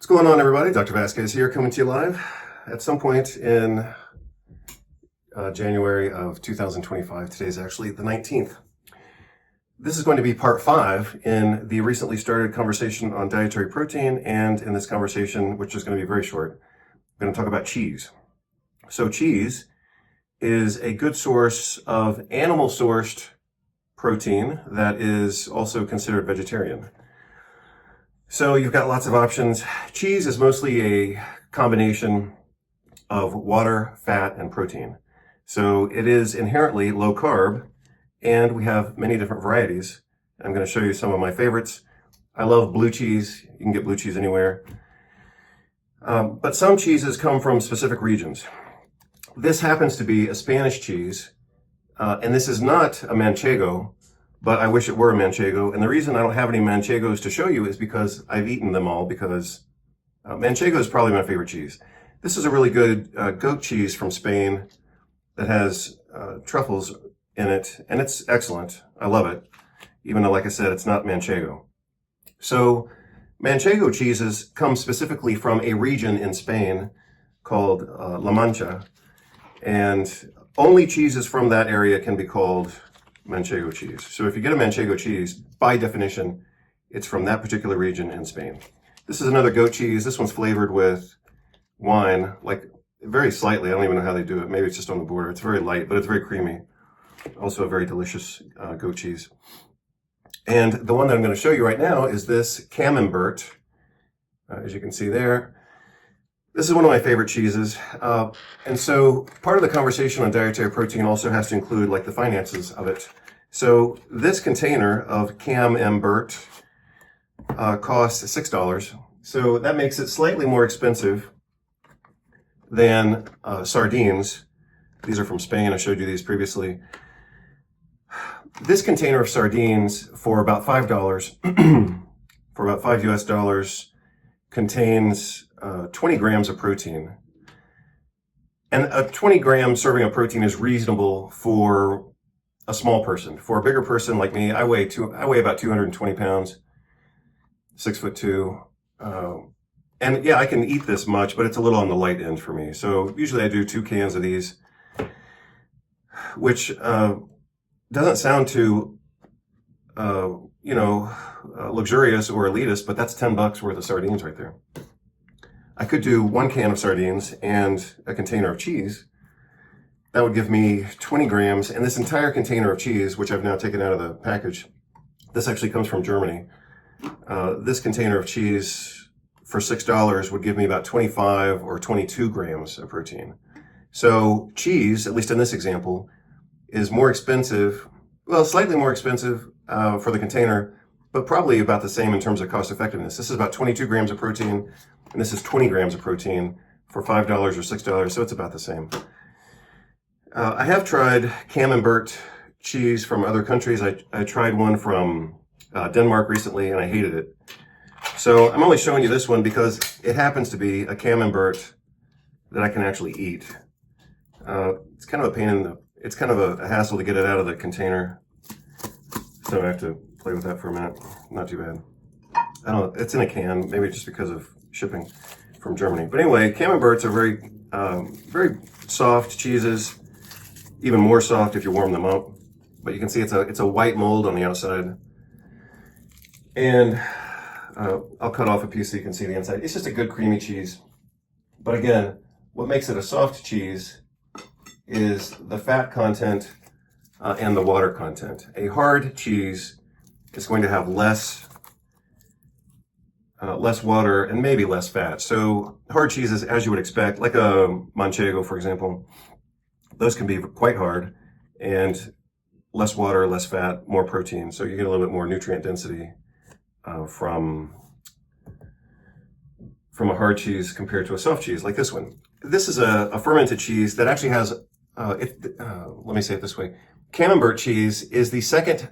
What's going on, everybody? Dr. Vasquez here, coming to you live at some point in January of 2025. Today's actually the 19th. This is going to be part 5 in the recently started conversation on dietary protein, and in this conversation, which is going to be very short, I'm going to talk about cheese. So cheese is a good source of animal-sourced protein that is also considered vegetarian. So you've got lots of options. Cheese is mostly a combination of water, fat, and protein. So it is inherently low carb, and we have many different varieties. I'm going to show you some of my favorites. I love blue cheese. You can get blue cheese anywhere. But some cheeses come from specific regions. This happens to be a Spanish cheese, and this is not a Manchego, but I wish it were a Manchego. And the reason I don't have any Manchegos to show you is because I've eaten them all, because Manchego is probably my favorite cheese. This is a really good goat cheese from Spain that has truffles in it, and it's excellent. I love it, even though, like I said, it's not Manchego. So Manchego cheeses come specifically from a region in Spain called La Mancha, and only cheeses from that area can be called Manchego cheese. So if you get a Manchego cheese, by definition, it's from that particular region in Spain. This is another goat cheese. This one's flavored with wine, like very slightly. I don't even know how they do it. Maybe it's just on the border. It's very light, but it's very creamy. Also a very delicious goat cheese. And the one that I'm going to show you right now is this CAMEMBERT, as you can see there. This is one of my favorite cheeses. And so part of the conversation on dietary protein also has to include like the finances of it. So this container of CAMEMBERT costs $6. So that makes it slightly more expensive than sardines. These are from Spain. I showed you these previously. This container of sardines for about $5, for about $5 US, contains 20 grams of protein. And a 20-gram serving of protein is reasonable for a small person. For a bigger person like me, I weigh about 220 pounds, 6'2". And yeah, I can eat this much, but it's a little on the light end for me. So usually I do 2 cans of these, which doesn't sound too, luxurious or elitist, but that's $10 worth of sardines right there. I could do 1 can of sardines and a container of cheese. That would give me 20 grams, and this entire container of cheese, which I've now taken out of the package, this actually comes from Germany. This container of cheese for $6 would give me about 25 or 22 grams of protein. So cheese, at least in this example, is more expensive, well, slightly more expensive for the container, but probably about the same in terms of cost effectiveness. This is about 22 grams of protein, and this is 20 grams of protein for $5 or $6, so it's about the same. I have tried CAMEMBERT cheese from other countries. I tried one from Denmark recently, and I hated it. So I'm only showing you this one because it happens to be a CAMEMBERT that I can actually eat. It's kind of a pain in the, it's kind of a hassle to get it out of the container. So I have to play with that for a minute. Not too bad. I don't know, it's in a can, maybe just because of shipping from Germany. But anyway, CAMEMBERTs are very soft cheeses, even more soft if you warm them up. But you can see it's a white mold on the outside. And I'll cut off a piece so you can see the inside. It's just a good creamy cheese. But again, what makes it a soft cheese is the fat content and the water content. A hard cheese is going to have less water and maybe less fat. So hard cheeses, as you would expect, like a Manchego, for example, those can be quite hard and less water, less fat, more protein. So you get a little bit more nutrient density from a hard cheese compared to a soft cheese like this one. This is a fermented cheese that actually has, let me say it this way. CAMEMBERT cheese is the second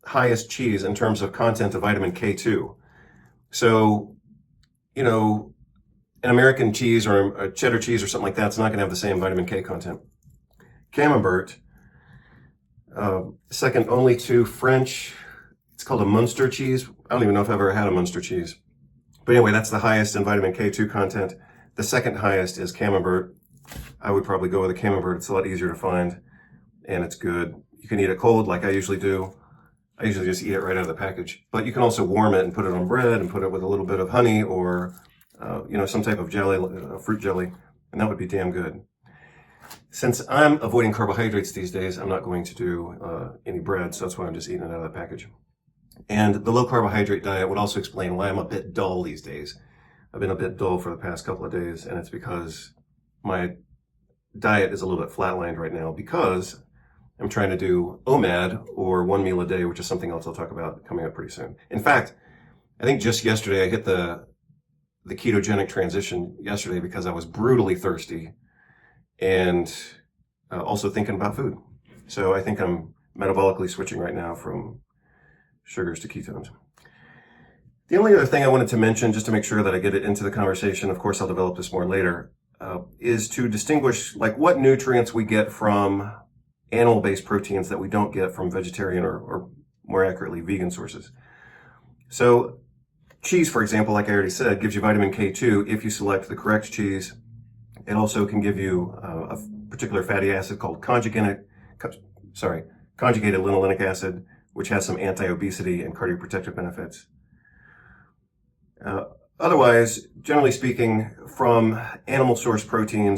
highest cheese in terms of content of vitamin K2. So, an American cheese or a cheddar cheese or something like that's not going to have the same vitamin K content. CAMEMBERT, second only to French, it's called a Munster cheese. I don't even know if I've ever had a Munster cheese. But anyway, that's the highest in vitamin K2 content. The second highest is CAMEMBERT. I would probably go with a CAMEMBERT. It's a lot easier to find, and it's good. You can eat it cold like I usually do. I usually just eat it right out of the package. But you can also warm it and put it on bread and put it with a little bit of honey or, some type of jelly, fruit jelly, and that would be damn good. Since I'm avoiding carbohydrates these days, I'm not going to do any bread, so that's why I'm just eating it out of the package. And the low carbohydrate diet would also explain why I'm a bit dull these days. I've been a bit dull for the past couple of days, and it's because my diet is a little bit flatlined right now because I'm trying to do OMAD, or 1 meal a day, which is something else I'll talk about coming up pretty soon. In fact, I think just yesterday I hit the ketogenic transition yesterday because I was brutally thirsty and also thinking about food. So I think I'm metabolically switching right now from sugars to ketones. The only other thing I wanted to mention, just to make sure that I get it into the conversation, of course I'll develop this more later, is to distinguish like what nutrients we get from animal-based proteins that we don't get from vegetarian or more accurately vegan sources. So cheese, for example, like I already said, gives you vitamin K2 if you select the correct cheese. It also can give you a particular fatty acid called conjugated linolenic acid, which has some anti-obesity and cardioprotective benefits. Otherwise, generally speaking, from animal source proteins